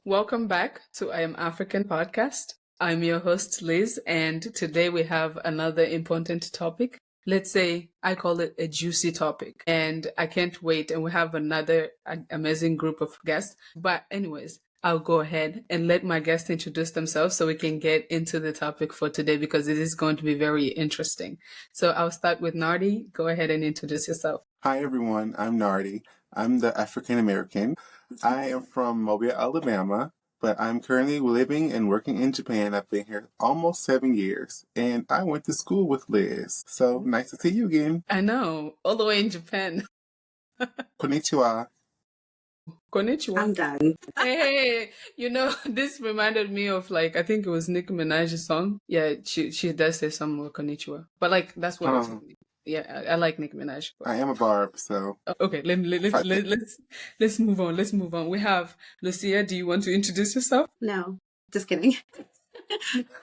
Welcome back to I Am African Podcast. I'm your host, Liz, and today we have another important topic. Let's say I call it a juicy topic, and I can't wait. And we have another amazing group of guests. But, anyways, I'll go ahead and let my guests introduce themselves so we can get into the topic for today because it is going to be very interesting. So I'll start with Nardi. Go ahead and introduce yourself. Hi, everyone. I'm Nardi. I'm the African American. I am from Mobile, Alabama, but I'm currently living and working in Japan. I've been here almost 7 years, and I went to school with Liz. So nice to see you again. I know, all the way in Japan. Konnichiwa. Konnichiwa. I'm done. Hey, this reminded me of I think it was Nicki Minaj's song. Yeah, she does say some more konnichiwa. But that's what it's, yeah, I like Nicki Minaj. I am a barb, so. Okay, let's move on. Let's move on. We have Lucia. Do you want to introduce yourself? No, just kidding.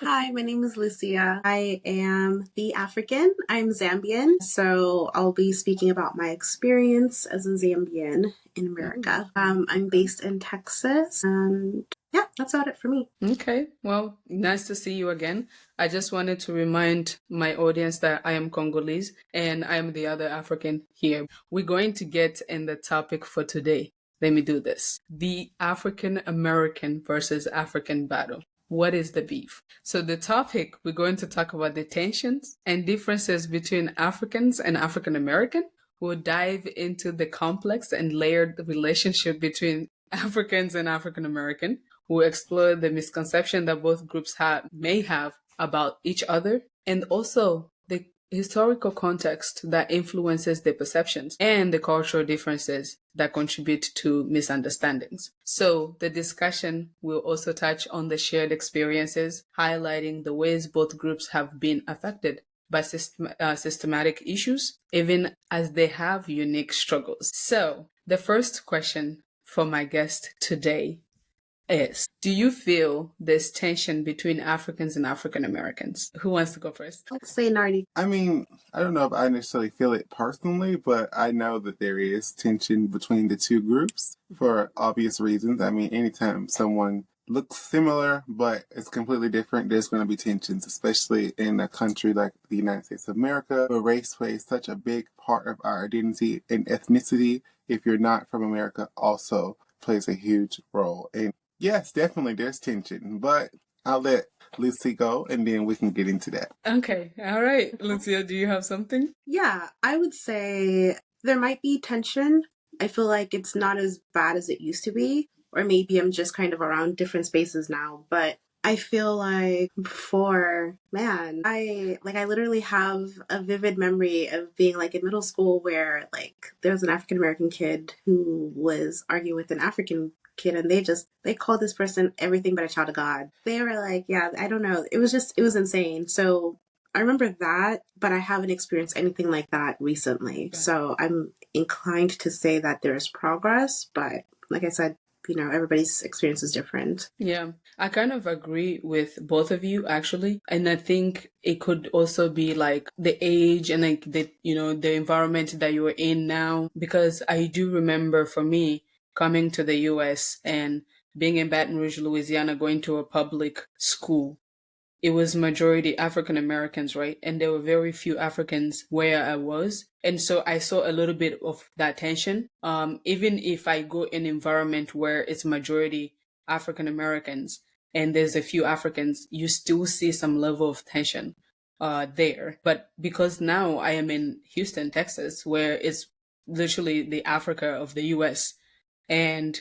Hi, my name is Lucia. I am the African. I'm Zambian. So I'll be speaking about my experience as a Zambian in America. I'm based in Texas, and yeah, that's about it for me. Okay, well, nice to see you again. I just wanted to remind my audience that I am Congolese and I am the other African here. We're going to get in the topic for today. Let me do this. The African American versus African battle. What is the beef? So the topic, we're going to talk about the tensions and differences between Africans and African American. We'll dive into the complex and layered relationship between Africans and African American. We'll explore the misconception that both groups may have about each other, and also the historical context that influences the perceptions and the cultural differences that contribute to misunderstandings. So the discussion will also touch on the shared experiences, highlighting the ways both groups have been affected by systematic issues, even as they have unique struggles. So the first question for my guest today is, do you feel there's tension between Africans and African Americans? Who wants to go first? Let's say Nardi. I mean, I don't know if I necessarily feel it personally, but I know that there is tension between the two groups for obvious reasons. I mean, anytime someone looks similar, but it's completely different, there's going to be tensions, especially in a country like the United States of America, where race plays such a big part of our identity, and ethnicity, if you're not from America, also plays a huge role. And yes, definitely there's tension, but I'll let Lucy go and then we can get into that. Okay. All right. Lucia, do you have something? Yeah, I would say there might be tension. I feel like it's not as bad as it used to be, or maybe I'm just kind of around different spaces now, but I feel like before, man, I literally have a vivid memory of being in middle school where there was an African American kid who was arguing with an African kid, and they called this person everything but a child of God. They were like, yeah, I don't know. It was insane. So I remember that, but I haven't experienced anything like that recently. Okay. So I'm inclined to say that there's progress, but like I said, everybody's experience is different. Yeah, I kind of agree with both of you, actually. And I think it could also be the age and the environment that you're in now, because I do remember for me coming to the US and being in Baton Rouge, Louisiana, going to a public school. It was majority African Americans, right? And there were very few Africans where I was. And so I saw a little bit of that tension. Even if I go in an environment where it's majority African Americans and there's a few Africans, you still see some level of tension there. But because now I am in Houston, Texas, where it's literally the Africa of the US, and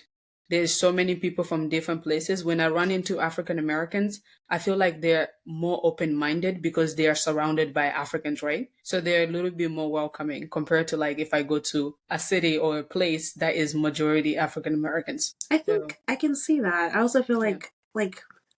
there's so many people from different places. When I run into African Americans, I feel like they're more open-minded because they are surrounded by Africans, right? So they're a little bit more welcoming compared to if I go to a city or a place that is majority African Americans. I think I can see that. I also feel like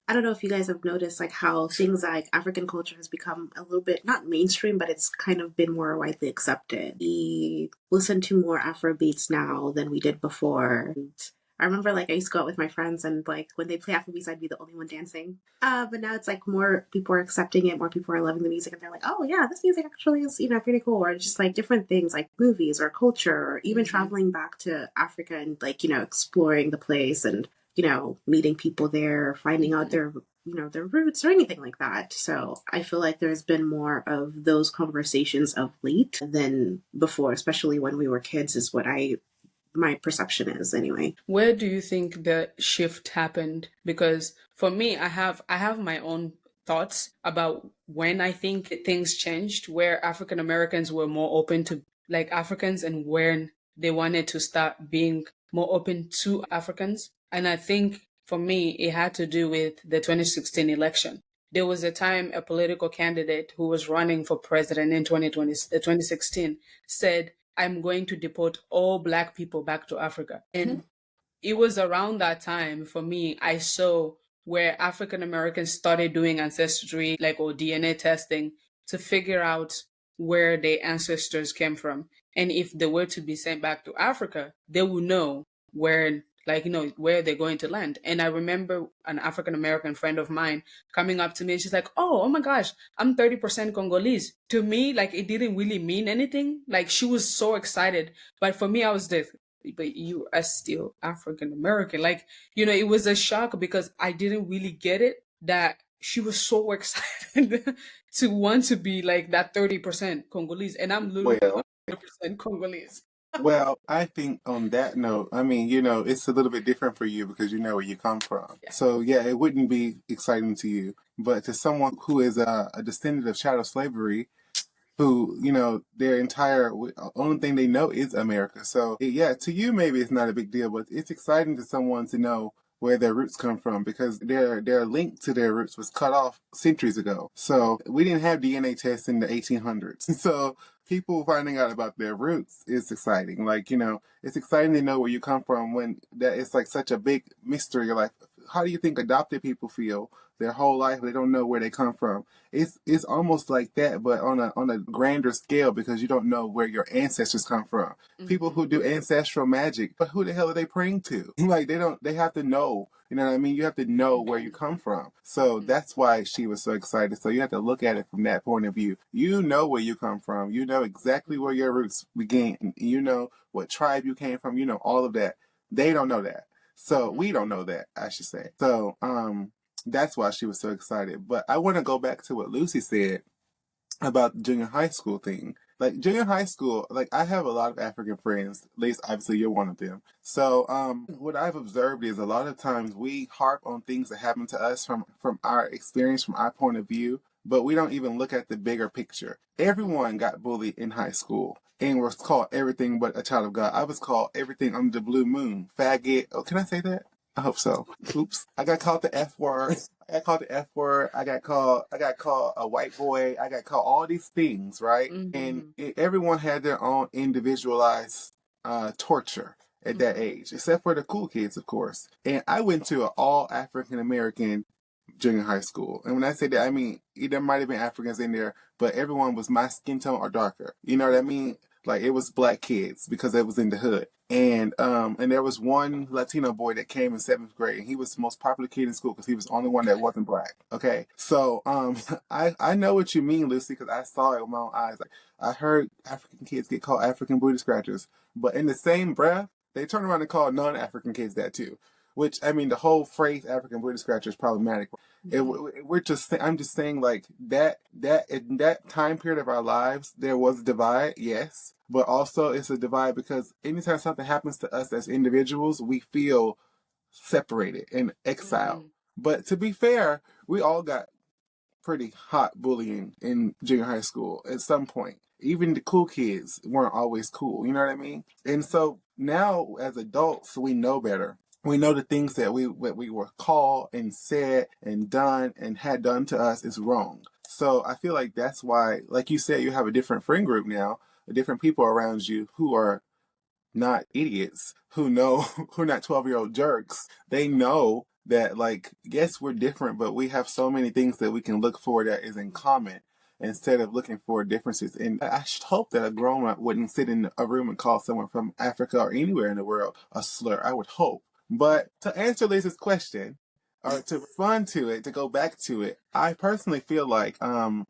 I don't know if you guys have noticed how things like African culture has become a little bit, not mainstream, but it's kind of been more widely accepted. We listen to more Afro beats now than we did before. And I remember I used to go out with my friends and when they play Afrobeats, I'd be the only one dancing. But now it's more people are accepting it, more people are loving the music, and they're like, oh yeah, this music actually is, pretty cool. Or just different things like movies or culture, or even traveling back to Africa and exploring the place and meeting people there, finding out their their roots or anything like that. So I feel like there's been more of those conversations of late than before, especially when we were kids, is what my perception is anyway. Where do you think the shift happened? Because for me, I have my own thoughts about when I think things changed, where African Americans were more open to like Africans and when they wanted to start being more open to Africans. And I think for me, it had to do with the 2016 election. There was a time a political candidate who was running for president in 2016 said, I'm going to deport all Black people back to Africa. And it was around that time for me, I saw where African Americans started doing ancestry, like or DNA testing to figure out where their ancestors came from. And if they were to be sent back to Africa, they would know where, like, where they're going to land. And I remember an African American friend of mine coming up to me and she's like, oh my gosh, I'm 30% Congolese. To me, like, it didn't really mean anything. Like, she was so excited. But for me, I was this, but you are still African American. Like, it was a shock because I didn't really get it that she was so excited to want to be like that 30% Congolese. And I'm literally Well, 100% Congolese. well, I think on that note, I mean, it's a little bit different for you because you know where you come from. Yeah. So, yeah, it wouldn't be exciting to you. But to someone who is a descendant of chattel slavery, who, their entire only thing they know is America. So, yeah, to you, maybe it's not a big deal, but it's exciting to someone to know where their roots come from because their link to their roots was cut off centuries ago. So we didn't have DNA tests in the 1800s. So people finding out about their roots is exciting. Like, it's exciting to know where you come from when that it's like such a big mystery. Like, how do you think adopted people feel their whole life? They don't know where they come from. It's almost like that, but on a grander scale because you don't know where your ancestors come from. People who do ancestral magic, but who the hell are they praying to? Like they have to know. You know what I mean? You have to know where you come from. So that's why she was so excited. So you have to look at it from that point of view. You know where you come from. You know exactly where your roots begin. You know what tribe you came from. You know all of that. They don't know that. So we don't know that, I should say. So that's why she was so excited. But I want to go back to what Lucy said about the junior high school thing. Like junior high school, like I have a lot of African friends. At least obviously you're one of them. So what I've observed is a lot of times we harp on things that happen to us from our experience, from our point of view, but we don't even look at the bigger picture. Everyone got bullied in high school and was called everything but a child of God. I was called everything under the blue moon. Faggot. Oh, can I say that? I hope so. Oops. I got called the F word. I got called the F word. I got called a white boy. I got called all these things, right? And everyone had their own individualized torture at that age, except for the cool kids, of course. And I went to an all African American junior high school. And when I say that, I mean, there might have been Africans in there, but everyone was my skin tone or darker. You know what I mean? Like it was black kids because it was in the hood. And there was one Latino boy that came in 7th grade, and he was the most popular kid in school because he was the only one that wasn't black. Okay, so I know what you mean, Lucy, because I saw it with my own eyes. Like I heard African kids get called African booty scratchers, but in the same breath, they turn around and call non-African kids that too. Which I mean, the whole phrase "African booty scratcher" is problematic. I'm just saying, like that in that time period of our lives, there was a divide, yes, but also it's a divide because anytime something happens to us as individuals, we feel separated and exiled. But to be fair, we all got pretty hot bullying in junior high school at some point. Even the cool kids weren't always cool. You know what I mean? And so now, as adults, we know better. We know the things that we were called and said and done and had done to us is wrong. So I feel like that's why, like you said, you have a different friend group now, different people around you who are not idiots, who know, who are not 12-year-old jerks. They know that, like, yes, we're different, but we have so many things that we can look for that is in common instead of looking for differences. And I should hope that a grown up wouldn't sit in a room and call someone from Africa or anywhere in the world a slur. I would hope. But to answer Liz's question, or to respond to it, to go back to it, I personally feel like the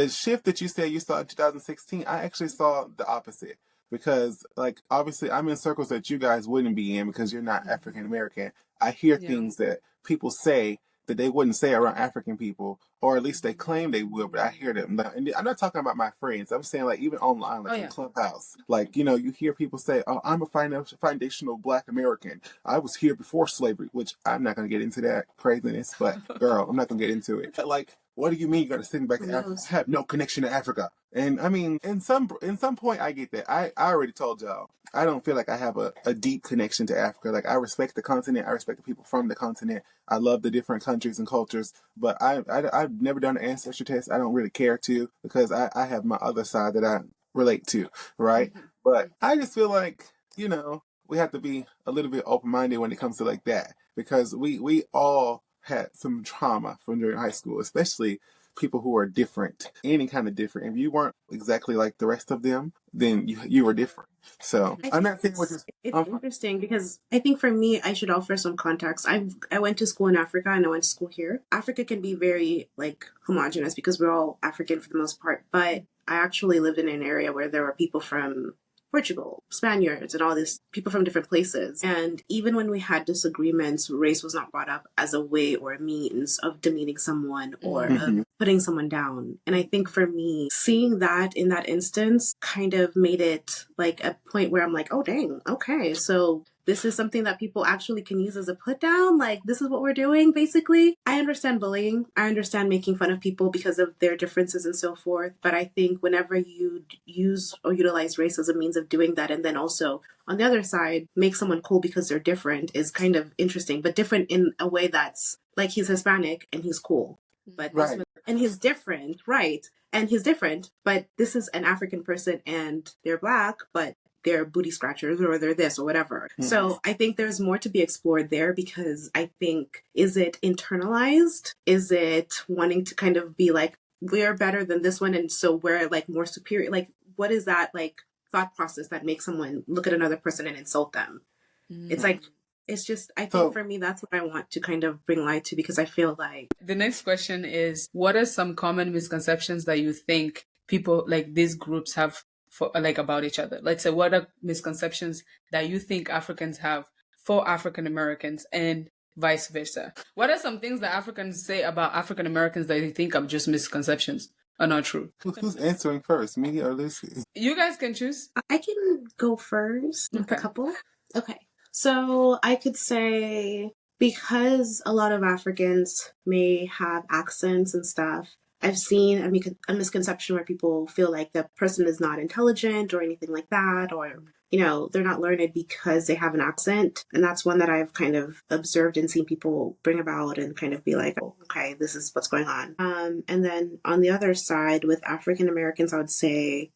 shift that you said you saw in 2016, I actually saw the opposite. because, like, obviously I'm in circles that you guys wouldn't be in because you're not African American. I hear Yeah. things that people say that they wouldn't say around African people, or at least they claim they will, but I hear them. And I'm not talking about my friends. I'm saying, like, even online, Oh like in yeah. Clubhouse, like, you hear people say, "Oh, I'm a foundational Black American. I was here before slavery," which I'm not going to get into that craziness, but girl, I'm not going to get into it. But, like, what do you mean you got to send me back Who to Africa? knows? I have no connection to Africa. And I mean, in some point, I get that. I already told y'all. I don't feel like I have a deep connection to Africa. Like, I respect the continent. I respect the people from the continent. I love the different countries and cultures. But I've never done an ancestry test. I don't really care to, because I have my other side that I relate to, right? But I just feel like, we have to be a little bit open minded when it comes to like that, because we all had some trauma from during high school, especially people who are different, any kind of different. If you weren't exactly like the rest of them, then you were different. So I I'm think not saying we're just. it's interesting because I think for me, I should offer some context. I went to school in Africa and I went to school here. Africa can be very like homogenous because we're all African for the most part, but I actually lived in an area where there were people from Portugal, Spaniards, and all these people from different places. And even when we had disagreements, race was not brought up as a way or a means of demeaning someone or Mhm. of putting someone down. And I think for me, seeing that in that instance kind of made it like a point where I'm like, oh, dang, okay. So this is something that people actually can use as a put down. Like, this is what we're doing, basically. I understand bullying. I understand making fun of people because of their differences and so forth. But I think whenever you use or utilize race as a means of doing that, and then also on the other side, make someone cool because they're different, is kind of interesting, but different in a way that's like he's Hispanic and he's cool. But this Right. one, and he's different, right? And he's different, but this is an African person and they're Black, but they're booty scratchers or they're this or whatever. So I think there's more to be explored there, because I think, is it internalized? Is it wanting to kind of be like, we're better than this one and so we're like more superior? Like, what is that like thought process that makes someone look at another person and insult them? It's like, it's just, I think So for me, that's what I want to kind of bring light to, because I feel like The next question is, what are some common misconceptions that you think people like these groups have for like about each other? Let's say, what are misconceptions that you think Africans have for African Americans and vice versa? What are some things that Africans say about African Americans that you think are just misconceptions or not true? who's answering first, me or Lucy? You guys can choose. I can go first with a Okay. couple. Okay. So I could say, because a lot of Africans may have accents and stuff, I've seen a misconception where people feel like the person is not intelligent or anything like that, or, they're not learned because they have an accent. And that's one that I've kind of observed and seen people bring about and kind of be like, oh, okay, this is what's going on. And then on the other side, with African Americans, I would say,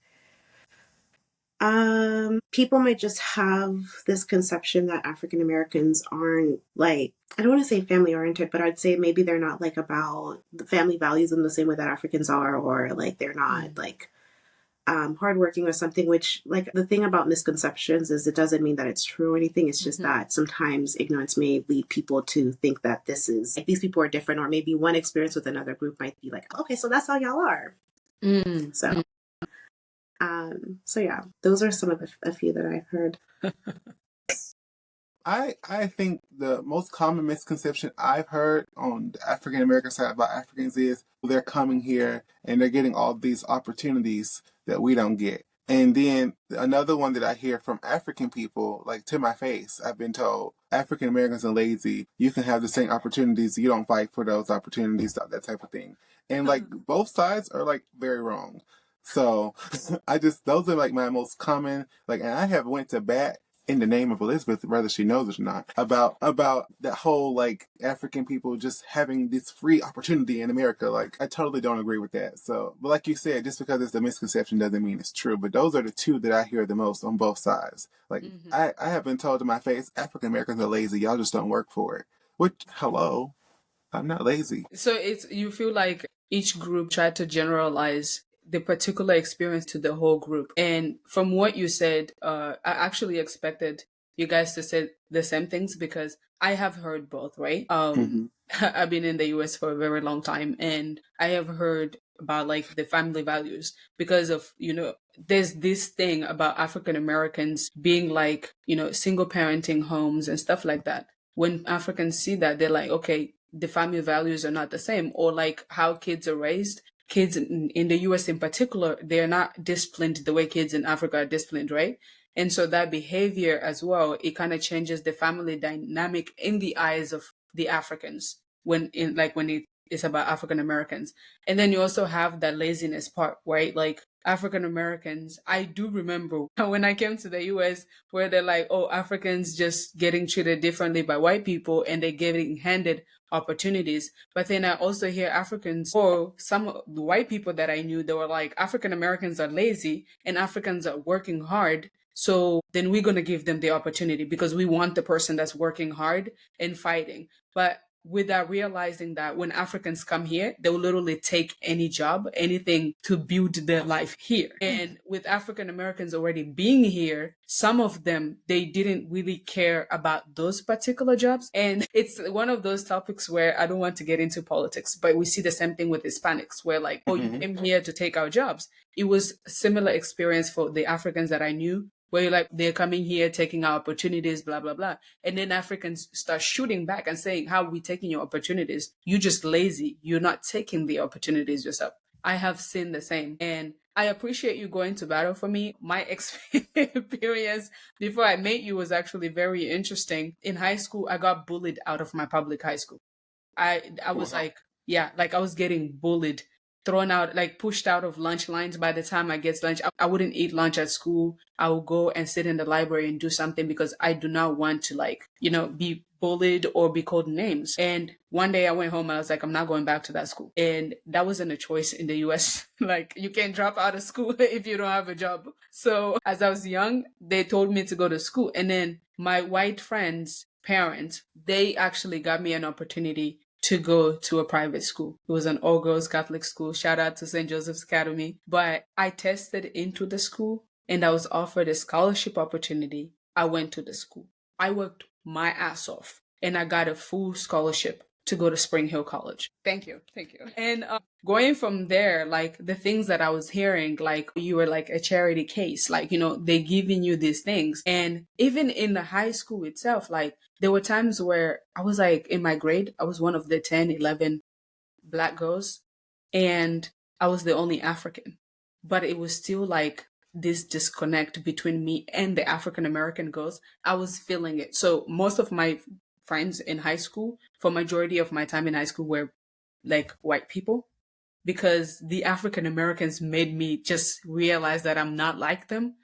people might just have this conception that African Americans aren't like, I don't want to say family oriented, but I'd say maybe they're not like about the family values in the same way that Africans are, or like they're not like hardworking or something, which, like, the thing about misconceptions is it doesn't mean that it's true or anything. It's just that sometimes ignorance may lead people to think that this is like, these people are different, or maybe one experience with another group might be like, okay, so that's how y'all are. So so yeah, those are some of a few that I've heard. I think the most common misconception I've heard on the African American side about Africans is they're coming here and they're getting all these opportunities that we don't get. And then another one that I hear from African people, like to my face, I've been told African Americans are lazy. You can have the same opportunities. You don't fight for those opportunities, that type of thing. And like both sides are like very wrong. So those are like my most common, like, and I have went to bat in the name of Elizabeth, whether she knows it or not, about that whole like African people just having this free opportunity in America. Like, I totally don't agree with that. So, but like you said, just because it's a misconception doesn't mean it's true. But those are the two that I hear the most on both sides. Like, I have been told to my face, African Americans are lazy. Y'all just don't work for it. Which, hello, I'm not lazy. So it's, you feel like each group tried to generalize the particular experience to the whole group. And from what you said, I actually expected you guys to say the same things, because I have heard both, right? Mhm. I've been in the US for a very long time, and I have heard about like the family values because of, there's this thing about African Americans being like, single parenting homes and stuff like that. When Africans see that, they're like, okay, the family values are not the same, or like how kids are raised. Kids in the US in particular, they're not disciplined the way kids in Africa are disciplined, right? And so that behavior as well, it kind of changes the family dynamic in the eyes of the Africans when it is about African Americans. And then you also have that laziness part, right? Like African Americans, I do remember when I came to the US where they're like, oh, Africans just getting treated differently by white people and they're getting handed opportunities. But then I also hear Africans, or some of the white people that I knew, they were like, African Americans are lazy and Africans are working hard. So then we're going to give them the opportunity because we want the person that's working hard and fighting. But without realizing that when Africans come here, they will literally take any job, anything to build their life here. And with African Americans already being here, some of them, they didn't really care about those particular jobs. And it's one of those topics where I don't want to get into politics, but we see the same thing with Hispanics where like, oh, you came here to take our jobs. It was a similar experience for the Africans that I knew where you're like, they're coming here, taking our opportunities, blah, blah, blah. And then Africans start shooting back and saying, how are we taking your opportunities? You're just lazy. You're not taking the opportunities yourself. I have seen the same. And I appreciate you going to battle for me. My experience before I met you was actually very interesting. In high school, I got bullied out of my public high school. I was like, yeah, like I was getting bullied, thrown out, like pushed out of lunch lines. By the time I get lunch, I wouldn't eat lunch at school. I would go and sit in the library and do something because I do not want to like, be bullied or be called names. And one day I went home and I was like, I'm not going back to that school. And that wasn't a choice in the US. Like you can't drop out of school if you don't have a job. So as I was young, they told me to go to school. And then my white friends' parents, they actually got me an opportunity to go to a private school. It was an all girls Catholic school. Shout out to St. Joseph's Academy. But I tested into the school and I was offered a scholarship opportunity. I went to the school. I worked my ass off and I got a full scholarship to go to Spring Hill College. Thank you. Thank you. And going from there, like the things that I was hearing, like you were like a charity case, like, they giving you these things. And even in the high school itself, like there were times where I was like in my grade, I was one of the 10, 11 Black girls and I was the only African, but it was still like this disconnect between me and the African American girls. I was feeling it. So most of my friends in high school, for majority of my time in high school, were like white people because the African Americans made me just realize that I'm not like them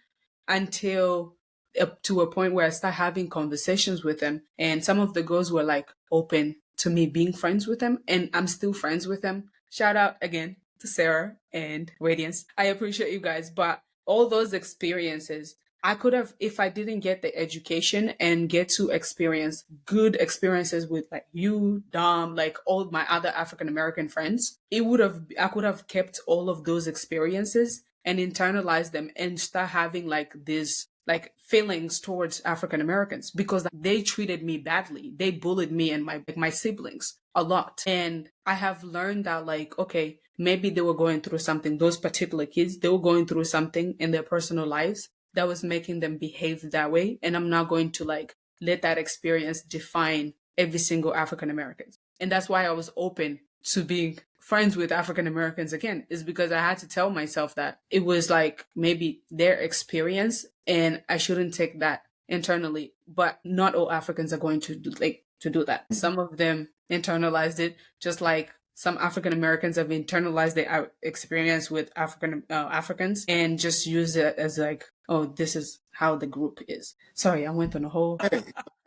until up to a point where I started having conversations with them. And some of the girls were like open to me being friends with them. And I'm still friends with them. Shout out again to Sarah and Radiance. I appreciate you guys. But all those experiences, I could have, if I didn't get the education and get to experience good experiences with like you, Dom, like all my other African American friends, I could have kept all of those experiences and internalize them and start having like this like feelings towards African Americans because they treated me badly. They bullied me and my siblings a lot. And I have learned that like, okay, maybe they were going through something, those particular kids, they were going through something in their personal lives that was making them behave that way. And I'm not going to like let that experience define every single African American. And that's why I was open to being friends with African Americans again, is because I had to tell myself that it was like maybe their experience and I shouldn't take that internally. But not all Africans are going to do that. Some of them internalized it, just like some African Americans have internalized their experience with Africans and just use it as like, oh, this is how the group is. Sorry, I went on a whole.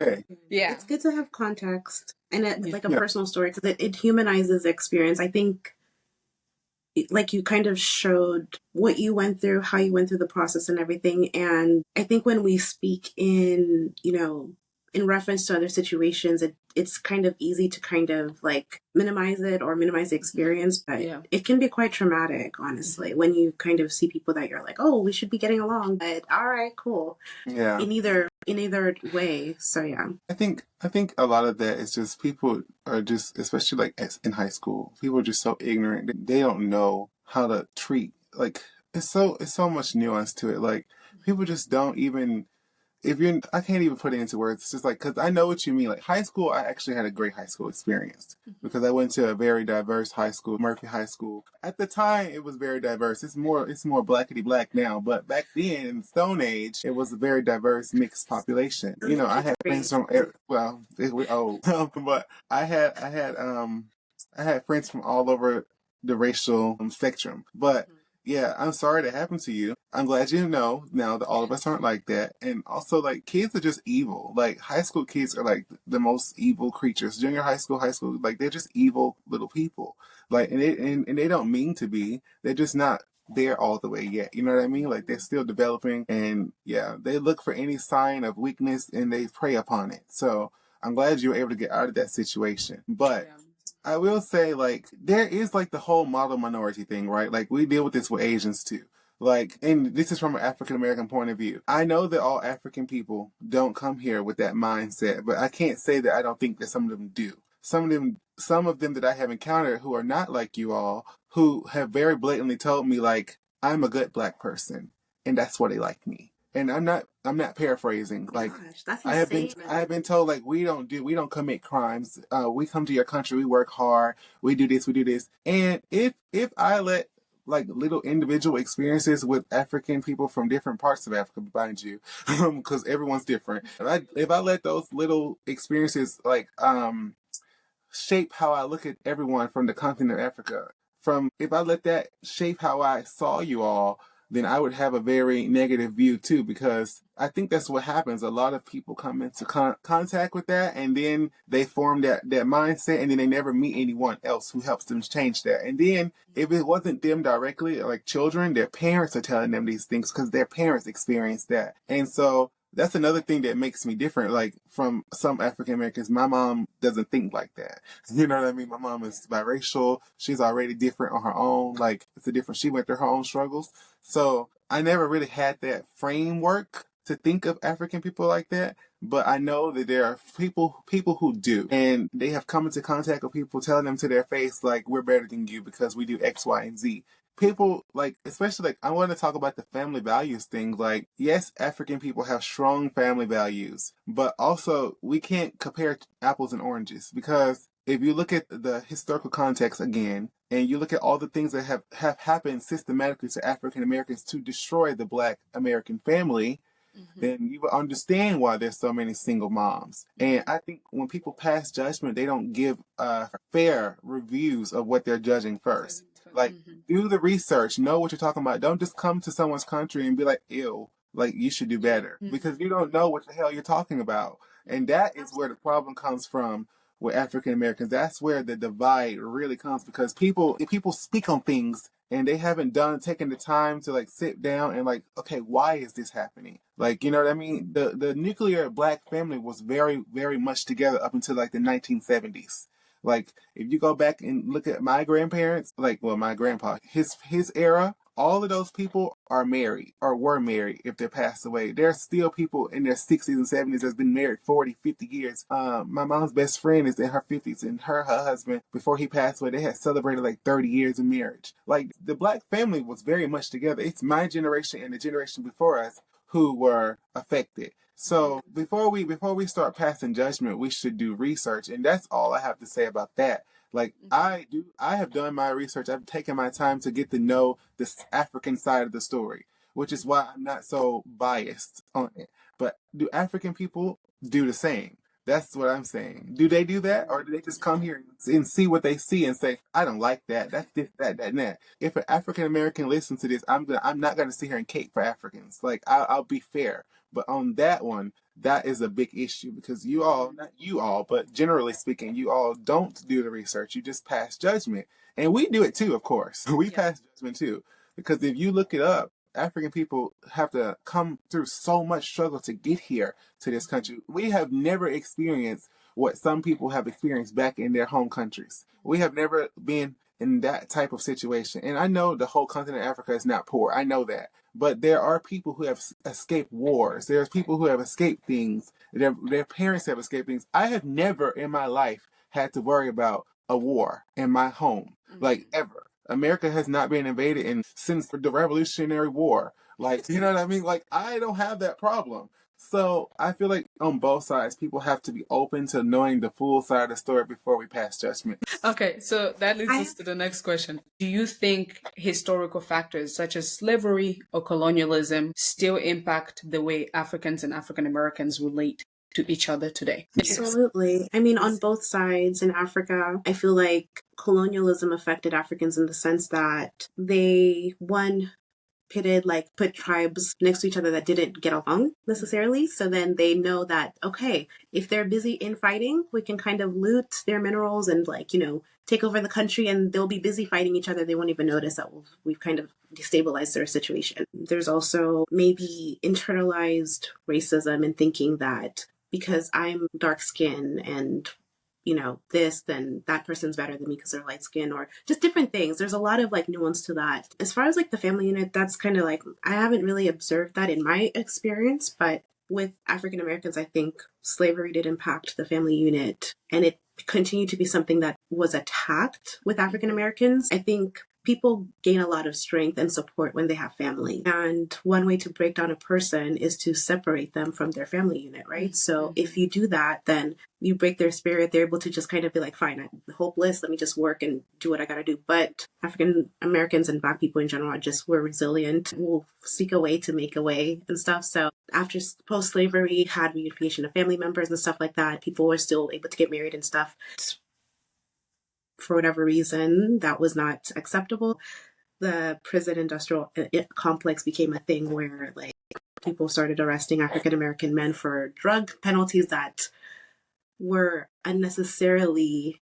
Hey. Yeah. It's good to have context and like a Yeah. personal story because it humanizes the experience. I think like you kind of showed what you went through, how you went through the process and everything. And I think when we speak in, in reference to other situations, it's kind of easy to kind of like minimize it or minimize the experience, but it can be quite traumatic, honestly, when you kind of see people that you're like, oh, we should be getting along, but all right, cool. Yeah. In either way. So yeah. I think a lot of that is just people are just, especially like in high school, people are just so ignorant. They don't know how to treat, like, it's so much nuance to it. Like people just don't even if you're I can't even put it into words. It's just like because I know what you mean. Like high school, I actually had a great high school experience because I went to a very diverse high school, Murphy High School. At the time, it was very diverse. It's more blackety black now, but back then in the Stone Age, it was a very diverse mixed population. You know, I had friends from well, we're old, but I had friends from all over the racial spectrum, but yeah, I'm sorry that happened to you. I'm glad you know now that all of us aren't like that. And also, like, kids are just evil. Like, high school kids are like the most evil creatures. Junior high school, like, they're just evil little people. Like, and they don't mean to be. They're just not there all the way yet. You know what I mean? Like, they're still developing. And yeah, they look for any sign of weakness and they prey upon it. So I'm glad you were able to get out of that situation. But Yeah. I will say, like, there is like the whole model minority thing, right? Like, we deal with this with Asians too. Like, and this is from an African American point of view. I know that all African people don't come here with that mindset, but I can't say that I don't think that some of them do. Some of them that I have encountered who are not like you all, who have very blatantly told me, like, I'm a good black person, and that's why they like me. And I'm not paraphrasing. Like, Gosh, that's I insane. have been told like we don't commit crimes. We come to your country, we work hard, we do this, we do this. And if I let like little individual experiences with African people from different parts of Africa, mind you, because everyone's different. If I let those little experiences like shape how I look at everyone from the continent of Africa. From if I let that shape how I saw you all, then I would have a very negative view too, because I think that's what happens. A lot of people come into contact with that, and then they form that mindset, and then they never meet anyone else who helps them change that. And then if it wasn't them directly, like children, their parents are telling them these things because their parents experienced that. And so that's another thing that makes me different, like from some African Americans. My mom doesn't think like that. You know what I mean? My mom is biracial. She's already different on her own. Like it's a different. She went through her own struggles. So I never really had that framework to think of African people like that. But I know that there are people who do, and they have come into contact with people telling them to their face like we're better than you because we do X, Y, and Z. People like, especially like I want to talk about the family values thing. Like, yes, African people have strong family values, but also we can't compare apples and oranges because if you look at the historical context again, and you look at all the things that have happened systematically to African Americans to destroy the Black American family, then you will understand why there's so many single moms. And I think when people pass judgment, they don't give fair reviews of what they're judging first. Like, do the research, know what you're talking about. Don't just come to someone's country and be like, ew, like you should do better because you don't know what the hell you're talking about. And that is where the problem comes from with African Americans. That's where the divide really comes because if people speak on things and they haven't taken the time to like sit down and like, okay, why is this happening? Like, you know what I mean? The nuclear Black family was very, very much together up until like the 1970s. Like, if you go back and look at my grandparents, like, well, my grandpa, his era, all of those people are married or were married if they passed away. There are still people in their 60s and 70s that's been married 40, 50 years. My mom's best friend is in her 50s, and her husband, before he passed away, they had celebrated like 30 years of marriage. Like, the Black family was very much together. It's my generation and the generation before us who were affected. So before we start passing judgment, we should do research, and that's all I have to say about that. Like I have done my research. I've taken my time to get to know this African side of the story, which is why I'm not so biased on it. But do African people do the same? That's what I'm saying. Do they do that, or do they just come here and see what they see and say, "I don't like that. That's this, that, and that." If an African American listens to this, I'm not gonna sit here and cape for Africans. Like I'll be fair, but on that one, that is a big issue because you all, not you all, but generally speaking, you all don't do the research. You just pass judgment, and we do it too, of course. We pass judgment too, because if you look it up, African people have to come through so much struggle to get here to this country. We have never experienced what some people have experienced back in their home countries. We have never been in that type of situation. And I know the whole continent of Africa is not poor. I know that. But there are people who have escaped wars. There's people who have escaped things. Their parents have escaped things. I have never in my life had to worry about a war in my home, like ever. America has not been invaded since the Revolutionary War. Like, you know what I mean? Like, I don't have that problem. So I feel like on both sides, people have to be open to knowing the full side of the story before we pass judgment. Okay, so that leads us to the next question. Do you think historical factors such as slavery or colonialism still impact the way Africans and African Americans relate to each other today? Absolutely. I mean, on both sides in Africa, I feel like colonialism affected Africans in the sense that they, one, put tribes next to each other that didn't get along necessarily. So then they know that, okay, if they're busy infighting, we can kind of loot their minerals and take over the country, and they'll be busy fighting each other. They won't even notice that we've kind of destabilized their situation. There's also maybe internalized racism and thinking that because I'm dark skinned and this, then that person's better than me because they're light skinned, or just different things. There's a lot of nuance to that. As far as the family unit, that's kind of I haven't really observed that in my experience, but with African Americans, I think slavery did impact the family unit, and it continued to be something that was attacked with African Americans. I think people gain a lot of strength and support when they have family. And one way to break down a person is to separate them from their family unit, right? So if you do that, then you break their spirit. They're able to just kind of be like, fine, I'm hopeless. Let me just work and do what I got to do. But African Americans and Black people in general we're resilient. We'll seek a way to make a way and stuff. So after post-slavery, had reunification of family members and stuff like that, people were still able to get married and stuff. For whatever reason, that was not acceptable. The prison industrial complex became a thing where people started arresting African American men for drug penalties that were unnecessarily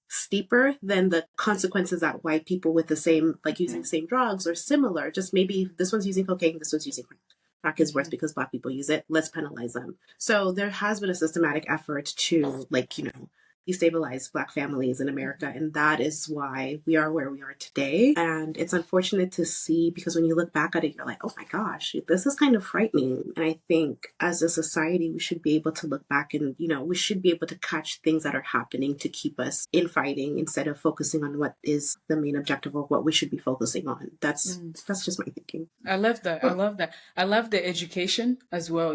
steeper than the consequences that white people with the same using the same drugs or similar, just maybe this one's using cocaine, this one's using crack is worse because Black people use it, let's penalize them. So there has been a systematic effort to destabilize Black families in America, and that is why we are where we are today. And it's unfortunate to see, because when you look back at it, you're like, oh my gosh, this is kind of frightening. And I think as a society, we should be able to look back and we should be able to catch things that are happening to keep us infighting instead of focusing on what is the main objective or what we should be focusing on. That's just my thinking. I love that. I love that. I love the education as well.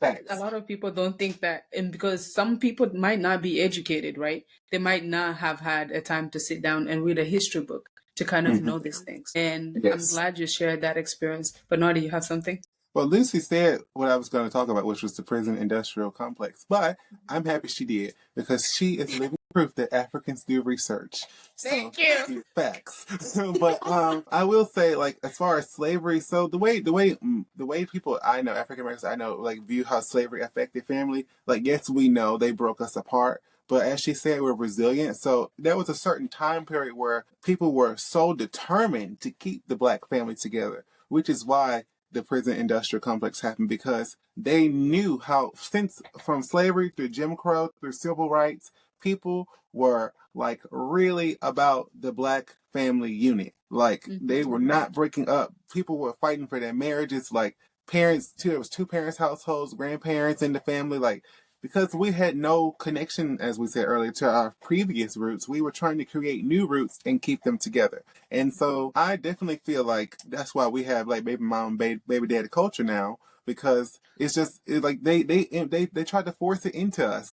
Thanks. A lot of people don't think that, and because some people might not be educated, right? They might not have had a time to sit down and read a history book to kind of know these things. And Yes. I'm glad you shared that experience. But Naughty, you have something? Well, Lucy said what I was going to talk about, which was the prison industrial complex. But I'm happy she did, because she is living proof that Africans do research. Thank you. Facts. But I will say, as far as slavery, so the way people I know, African Americans I know, view how slavery affected family. Yes, we know they broke us apart. But as she said, we're resilient. So there was a certain time period where people were so determined to keep the Black family together, which is why the prison industrial complex happened, because they knew how, since from slavery through Jim Crow through civil rights, people were really about the Black family unit. They were not breaking up. People were fighting for their marriages. Parents too. There was two parents households, grandparents in the family. Because we had no connection, as we said earlier, to our previous roots, we were trying to create new roots and keep them together. And so I definitely feel like that's why we have baby mom, baby daddy culture now, because it's just they tried to force it into us.